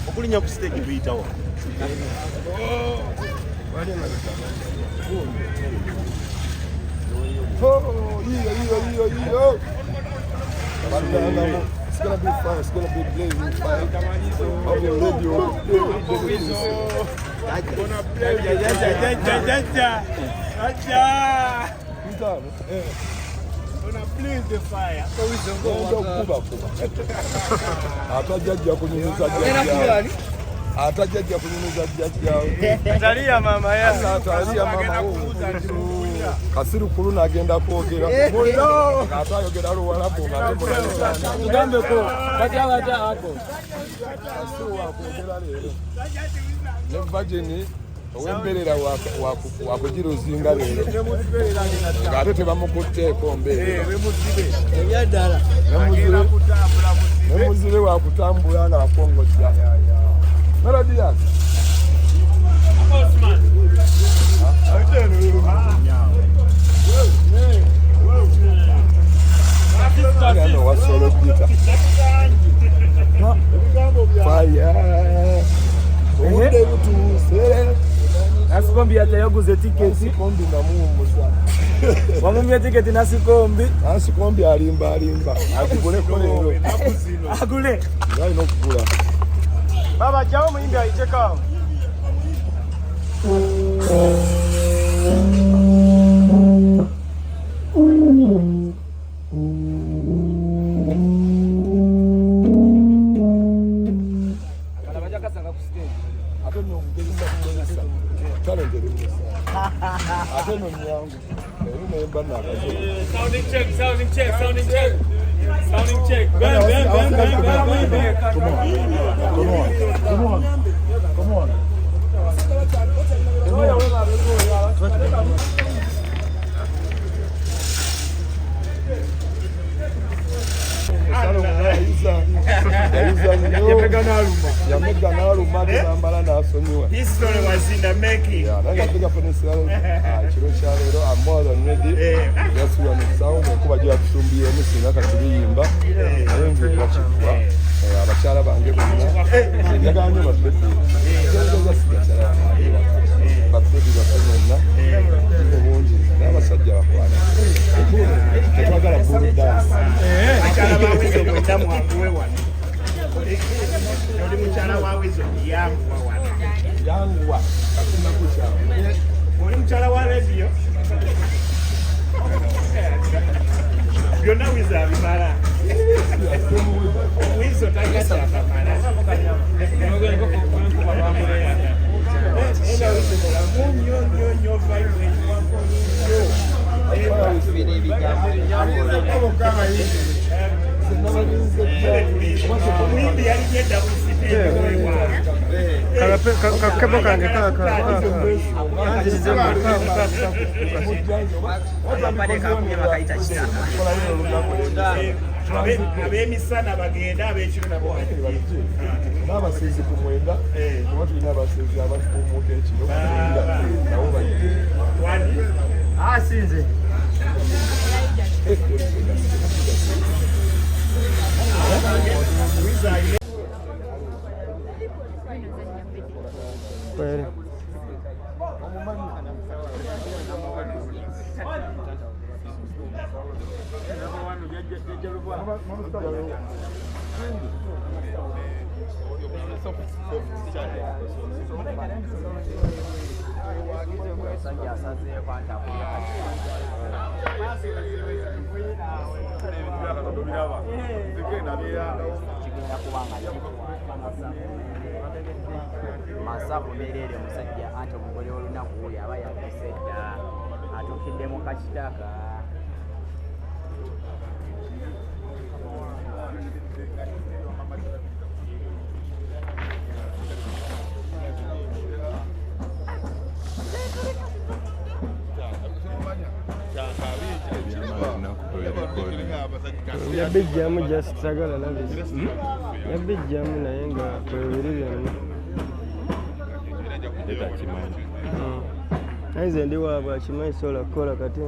okulinya ku stage tuyitawo. It's gonna be fun. It's gonna be blazing fire. I'll be radio. Gonna blaze the fire. Atajaja kunyunyuza jaja. Atajaja kunyunyuza jaja. Atalia mama yangu. Atalia mama. Kasiru kuluna agenda kwogera. Atayogera luwalapo ngate. Tugambe ko kati abaja ako. Kasiru wakwogera lero. Ne vageni owemberera wakugiruzinga lero ngate tebamukutteeko mbeera ebyaddala nemuzibe wakutambula naakongojja Melodious ano wasolo gita fire obudde butuuse Nasikombi atayaguze tiketi. Nasikombi namuwumuza. Wamumye tiketi Nasikombi. Nasikombi alimba. Akuguleko lero. Agule. Ngai nokugula. Baba jao muimbi aicheka. Sounding check. Bang. Come on. I'm more than ready. Yes, we are in sound. Kuba jya kusumbiye musinga katubiyimba. Ayenze kwachikwa. Abachala bange bonna. Ndaganye batete. Batete bakona. Obungi n'abasajja bakwana. Twagala bulu dance. Achala bawizo kwetamu akuwe wano. Oli muchala wawizo yangwa wano. Yangwa kakuna kucha. Oli muchala wa radio. Byonna wizo abimala. Wizo tagasa abimala. Abemisana bagenda ab'ekiro nabo n'abasezi ku mwenda kuba tulina abasezi abali ku mwenda ekiro nabo bayite Asinze. Kweli. Masabu merere musajja ate omugole olunaku oyo aba yatuse dda atuukiddemu kakitaka Yabijjamu just sagala nabis. Yabijjamu naye nga kwebiri byonna. Nze ndi waabwe akimanyi sola kukola kati.